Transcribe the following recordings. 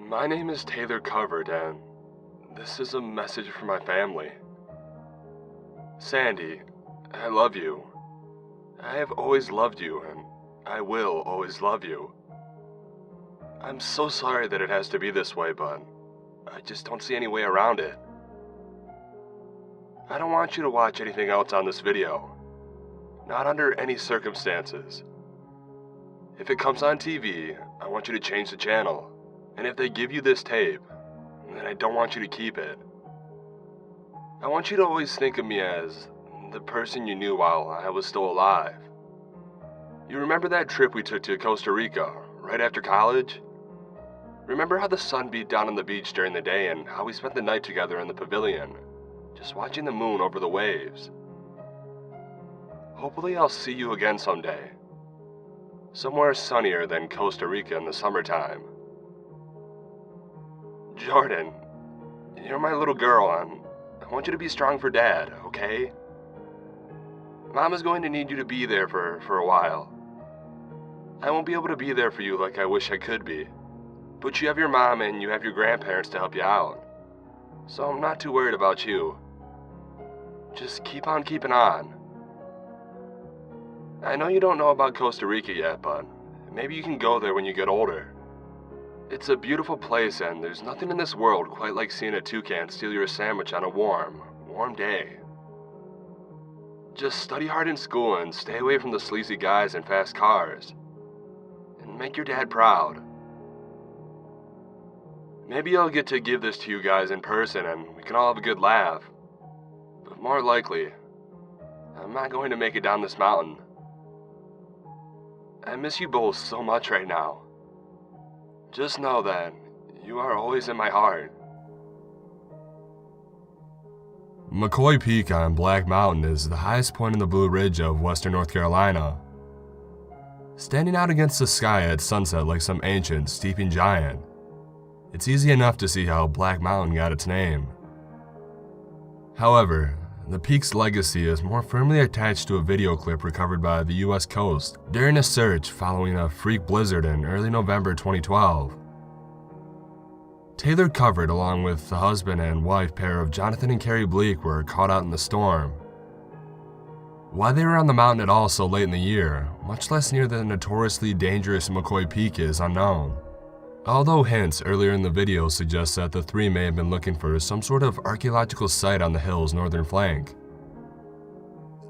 My name is Taylor Covert, and this is a message for my family. Sandy, I love you. I have always loved you, and I will always love you. I'm so sorry that it has to be this way, but I just don't see any way around it. I don't want you to watch anything else on this video. Not under any circumstances. If it comes on TV, I want you to change the channel. And if they give you this tape, then I don't want you to keep it. I want you to always think of me as the person you knew while I was still alive. You remember that trip we took to Costa Rica, right after college? Remember how the sun beat down on the beach during the day and how we spent the night together in the pavilion, just watching the moon over the waves? Hopefully I'll see you again someday. Somewhere sunnier than Costa Rica in the summertime. Jordan, you're my little girl, and I want you to be strong for Dad, okay? Mom is going to need you to be there for a while. I won't be able to be there for you like I wish I could be, but you have your mom and you have your grandparents to help you out, so I'm not too worried about you. Just keep on keeping on. I know you don't know about Costa Rica yet, but maybe you can go there when you get older. It's a beautiful place, and there's nothing in this world quite like seeing a toucan steal your sandwich on a warm day. Just study hard in school and stay away from the sleazy guys and fast cars. And make your dad proud. Maybe I'll get to give this to you guys in person and we can all have a good laugh. But more likely, I'm not going to make it down this mountain. I miss you both so much right now. Just know that you are always in my heart. McCoy Peak on Black Mountain is the highest point in the Blue Ridge of western North Carolina. Standing out against the sky at sunset like some ancient, steeping giant, it's easy enough to see how Black Mountain got its name. However, the peak's legacy is more firmly attached to a video clip recovered by the US coast during a search following a freak blizzard in early November 2012. Taylor Covert, along with the husband and wife pair of Jonathan and Carrie Bleak, were caught out in the storm. Why they were on the mountain at all so late in the year, much less near the notoriously dangerous McCoy Peak, is unknown. Although hints earlier in the video suggest that the three may have been looking for some sort of archaeological site on the hill's northern flank.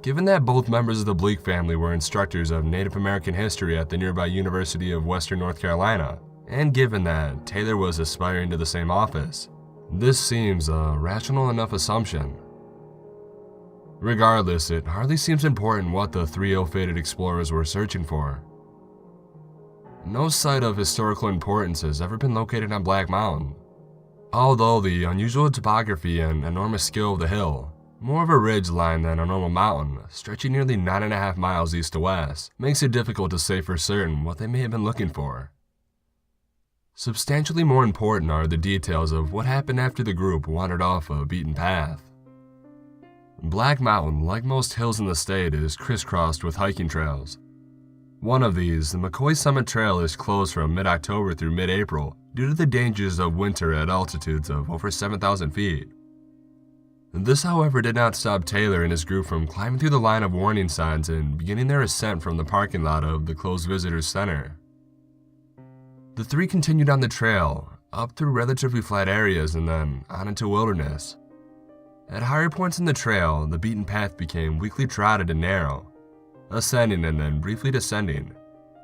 Given that both members of the Bleak family were instructors of Native American history at the nearby University of Western North Carolina, and given that Taylor was aspiring to the same office, this seems a rational enough assumption. Regardless, it hardly seems important what the three ill-fated explorers were searching for. No site of historical importance has ever been located on Black Mountain. Although the unusual topography and enormous scale of the hill, more of a ridge line than a normal mountain, stretching nearly 9.5 miles east to west, makes it difficult to say for certain what they may have been looking for. Substantially more important are the details of what happened after the group wandered off a beaten path. Black Mountain, like most hills in the state, is crisscrossed with hiking trails. One of these, the McCoy Summit Trail, is closed from mid-October through mid-April due to the dangers of winter at altitudes of over 7,000 feet. This, however, did not stop Taylor and his group from climbing through the line of warning signs and beginning their ascent from the parking lot of the closed visitors center. The three continued on the trail, up through relatively flat areas and then on into wilderness. At higher points in the trail, the beaten path became weakly trotted and narrow, ascending and then briefly descending,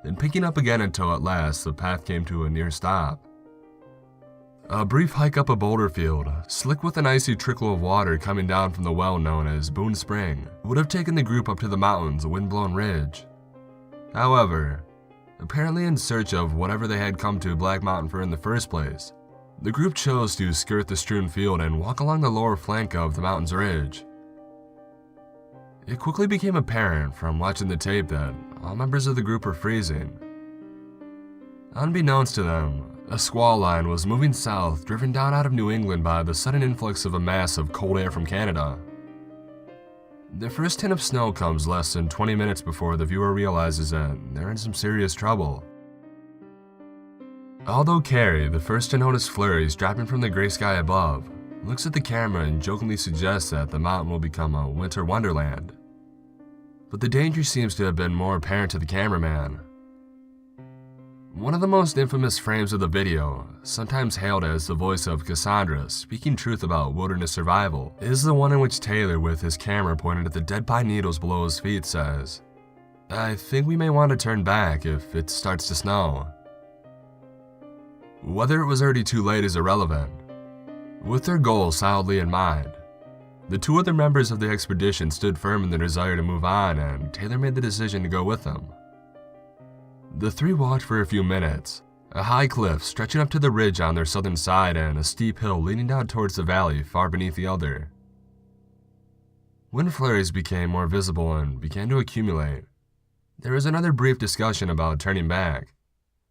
then picking up again until at last the path came to a near stop. A brief hike up a boulder field, slick with an icy trickle of water coming down from the well known as Boone Spring, would have taken the group up to the mountain's wind-blown ridge. However, apparently in search of whatever they had come to Black Mountain for in the first place, the group chose to skirt the strewn field and walk along the lower flank of the mountain's ridge. It quickly became apparent from watching the tape that all members of the group were freezing. Unbeknownst to them, a squall line was moving south, driven down out of New England by the sudden influx of a mass of cold air from Canada. The first hint of snow comes less than 20 minutes before the viewer realizes that they're in some serious trouble. Although Carrie, the first to notice flurries dropping from the gray sky above, looks at the camera and jokingly suggests that the mountain will become a winter wonderland. But the danger seems to have been more apparent to the cameraman. One of the most infamous frames of the video, sometimes hailed as the voice of Cassandra speaking truth about wilderness survival, is the one in which Taylor, with his camera pointed at the dead pine needles below his feet, says, "I think we may want to turn back if it starts to snow." Whether it was already too late is irrelevant. With their goal solidly in mind, the two other members of the expedition stood firm in their desire to move on, and Taylor made the decision to go with them. The three walked for a few minutes, a high cliff stretching up to the ridge on their southern side and a steep hill leading down towards the valley far beneath the other. When flurries became more visible and began to accumulate, there was another brief discussion about turning back,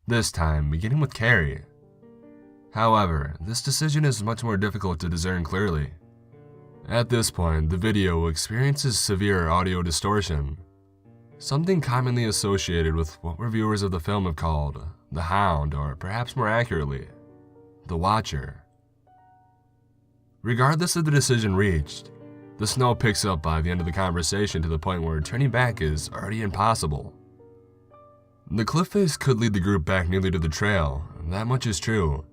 this time beginning with Carrie. However, this decision is much more difficult to discern clearly. At this point, the video experiences severe audio distortion, something commonly associated with what reviewers of the film have called the Hound, or perhaps more accurately, the Watcher. Regardless of the decision reached, the snow picks up by the end of the conversation to the point where turning back is already impossible. The cliff face could lead the group back nearly to the trail, that much is true,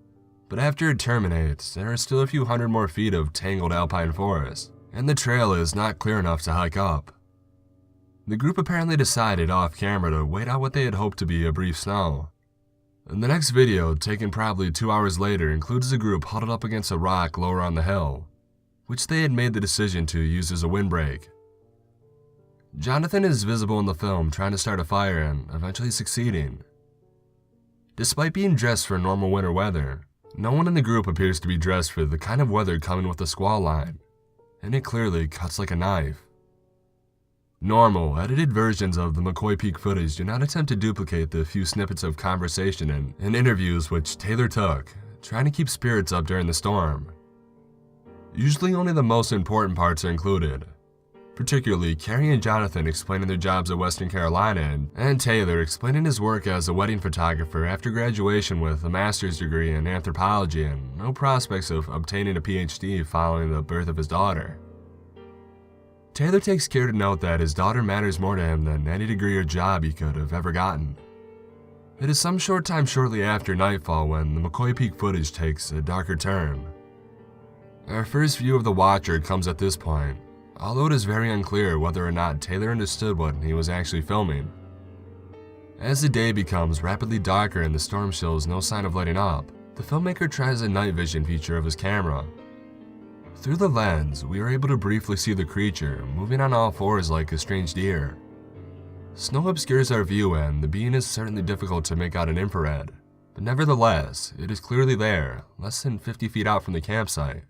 but after it terminates, there are still a few hundred more feet of tangled alpine forest, and the trail is not clear enough to hike up. The group apparently decided off-camera to wait out what they had hoped to be a brief snow. And the next video, taken probably 2 hours later, includes the group huddled up against a rock lower on the hill, which they had made the decision to use as a windbreak. Jonathan is visible in the film trying to start a fire and eventually succeeding. Despite being dressed for normal winter weather, no one in the group appears to be dressed for the kind of weather coming with the squall line, and it clearly cuts like a knife. Normal, edited versions of the McCoy Peak footage do not attempt to duplicate the few snippets of conversation and interviews which Taylor took, trying to keep spirits up during the storm. Usually only the most important parts are included, particularly Carrie and Jonathan explaining their jobs at Western Carolina and Taylor explaining his work as a wedding photographer after graduation with a master's degree in anthropology and no prospects of obtaining a PhD following the birth of his daughter. Taylor takes care to note that his daughter matters more to him than any degree or job he could have ever gotten. It is some short time shortly after nightfall when the McCoy Peak footage takes a darker turn. Our first view of the Watcher comes at this point, although it is very unclear whether or not Taylor understood what he was actually filming. As the day becomes rapidly darker and the storm shows no sign of letting up, the filmmaker tries a night vision feature of his camera. Through the lens, we are able to briefly see the creature moving on all fours like a strange deer. Snow obscures our view and the being is certainly difficult to make out in infrared, but nevertheless, it is clearly there, less than 50 feet out from the campsite.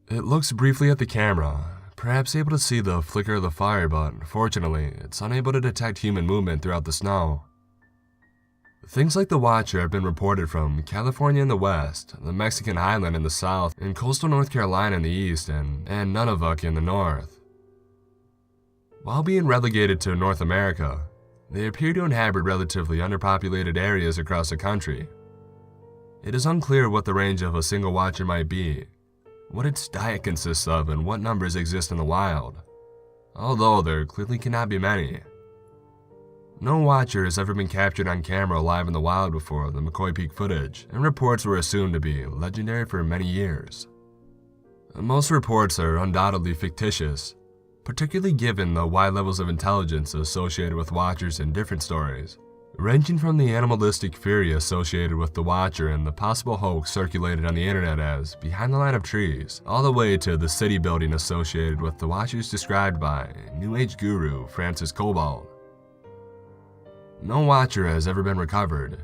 It looks briefly at the camera, perhaps able to see the flicker of the fire, but fortunately, it's unable to detect human movement throughout the snow. Things like the Watcher have been reported from California in the west, the Mexican highland in the south, and coastal North Carolina in the east, and Nunavut in the north. While being relegated to North America, they appear to inhabit relatively underpopulated areas across the country. It is unclear what the range of a single Watcher might be, what its diet consists of, and what numbers exist in the wild, although there clearly cannot be many. No Watcher has ever been captured on camera alive in the wild before the McCoy Peak footage, and reports were assumed to be legendary for many years. Most reports are undoubtedly fictitious, particularly given the wide levels of intelligence associated with Watchers in different stories, ranging from the animalistic fury associated with the Watcher and the possible hoax circulated on the internet as behind the line of trees, all the way to the city building associated with the Watchers described by New Age guru Francis Cobalt. No Watcher has ever been recovered,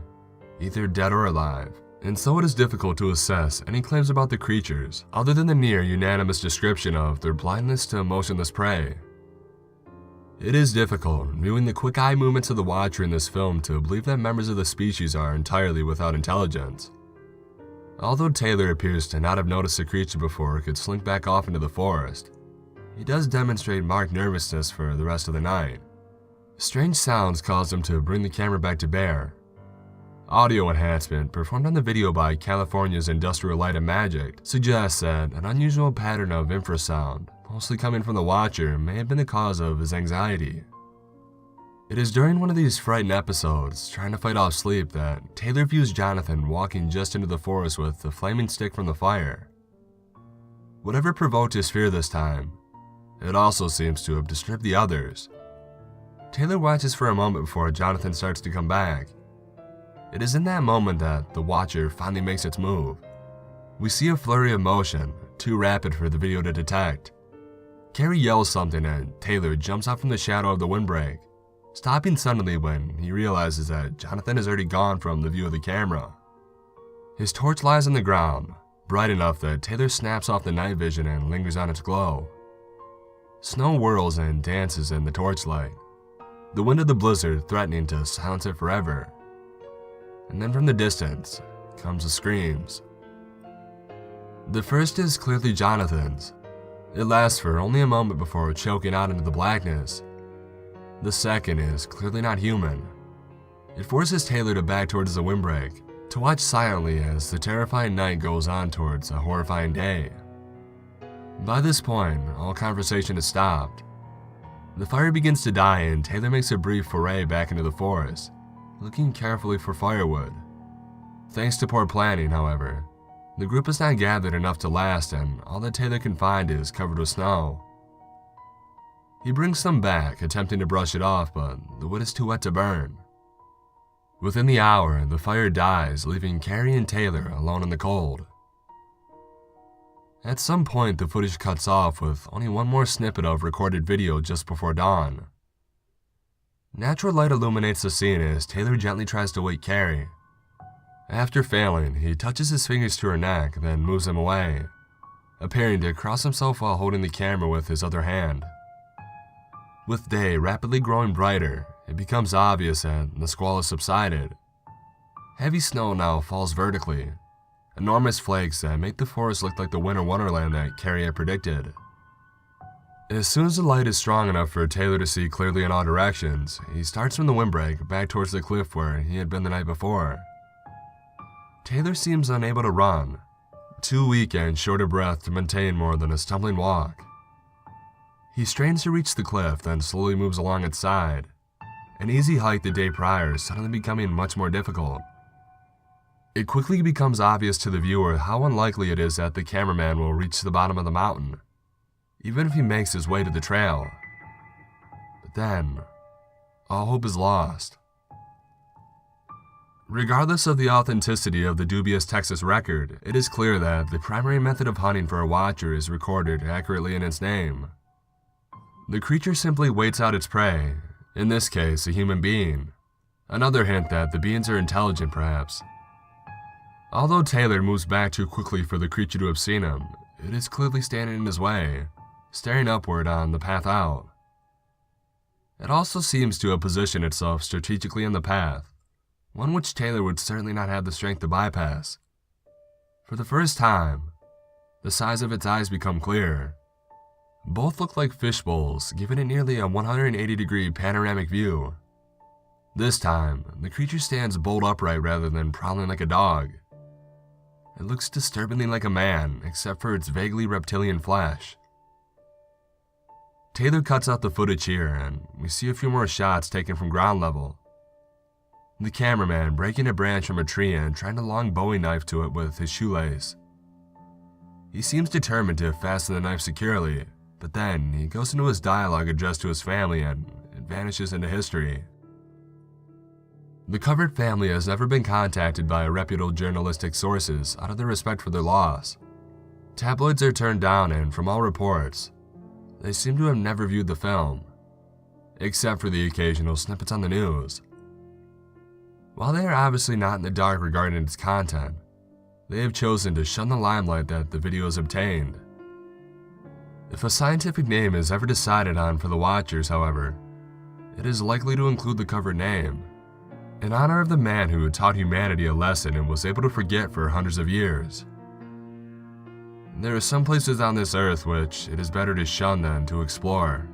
either dead or alive, and so it is difficult to assess any claims about the creatures other than the near unanimous description of their blindness to motionless prey. It is difficult, viewing the quick eye movements of the Watcher in this film, to believe that members of the species are entirely without intelligence. Although Taylor appears to not have noticed the creature before it could slink back off into the forest, he does demonstrate marked nervousness for the rest of the night. Strange sounds cause him to bring the camera back to bear. Audio enhancement performed on the video by California's Industrial Light and Magic suggests that an unusual pattern of infrasound, mostly coming from the watcher, may have been the cause of his anxiety. It is during one of these frightened episodes, trying to fight off sleep, that Taylor views Jonathan walking just into the forest with a flaming stick from the fire. Whatever provoked his fear this time, it also seems to have disturbed the others. Taylor watches for a moment before Jonathan starts to come back. It is in that moment that the watcher finally makes its move. We see a flurry of motion, too rapid for the video to detect. Carrie yells something and Taylor jumps out from the shadow of the windbreak, stopping suddenly when he realizes that Jonathan has already gone from the view of the camera. His torch lies on the ground, bright enough that Taylor snaps off the night vision and lingers on its glow. Snow whirls and dances in the torchlight, the wind of the blizzard threatening to silence it forever. And then from the distance comes the screams. The first is clearly Jonathan's. It lasts for only a moment before choking out into the blackness. The second is clearly not human. It forces Taylor to back towards the windbreak, to watch silently as the terrifying night goes on towards a horrifying day. By this point, all conversation is stopped. The fire begins to die and Taylor makes a brief foray back into the forest, looking carefully for firewood. Thanks to poor planning, however, the group has not gathered enough to last and all that Taylor can find is covered with snow. He brings some back, attempting to brush it off, but the wood is too wet to burn. Within the hour, the fire dies, leaving Carrie and Taylor alone in the cold. At some point, the footage cuts off with only one more snippet of recorded video just before dawn. Natural light illuminates the scene as Taylor gently tries to wake Carrie. After failing, he touches his fingers to her neck, then moves them away, appearing to cross himself while holding the camera with his other hand. With day rapidly growing brighter, it becomes obvious that the squall has subsided. Heavy snow now falls vertically, enormous flakes that make the forest look like the winter wonderland that Carrie had predicted. As soon as the light is strong enough for Taylor to see clearly in all directions, he starts from the windbreak back towards the cliff where he had been the night before. Taylor seems unable to run, too weak and short of breath to maintain more than a stumbling walk. He strains to reach the cliff, then slowly moves along its side, an easy hike the day prior suddenly becoming much more difficult. It quickly becomes obvious to the viewer how unlikely it is that the cameraman will reach the bottom of the mountain, even if he makes his way to the trail. But then, all hope is lost. Regardless of the authenticity of the dubious Texas record, it is clear that the primary method of hunting for a watcher is recorded accurately in its name. The creature simply waits out its prey, in this case a human being, another hint that the beings are intelligent perhaps. Although Taylor moves back too quickly for the creature to have seen him, it is clearly standing in his way, staring upward on the path out. It also seems to have positioned itself strategically in the path, one which Taylor would certainly not have the strength to bypass. For the first time, the size of its eyes become clear. Both look like fishbowls, giving it nearly a 180-degree panoramic view. This time, the creature stands bolt upright rather than prowling like a dog. It looks disturbingly like a man, except for its vaguely reptilian flesh. Taylor cuts out the footage here, and we see a few more shots taken from ground level. The cameraman breaking a branch from a tree and trying to long bowie knife to it with his shoelace. He seems determined to fasten the knife securely, but then he goes into his dialogue addressed to his family and it vanishes into history. The covered family has never been contacted by reputable journalistic sources out of their respect for their loss. Tabloids are turned down, and from all reports, they seem to have never viewed the film, except for the occasional snippets on the news. While they are obviously not in the dark regarding its content, they have chosen to shun the limelight that the video has obtained. If a scientific name is ever decided on for the watchers, however, it is likely to include the covered name, in honor of the man who taught humanity a lesson and was able to forget for hundreds of years. There are some places on this earth which it is better to shun than to explore.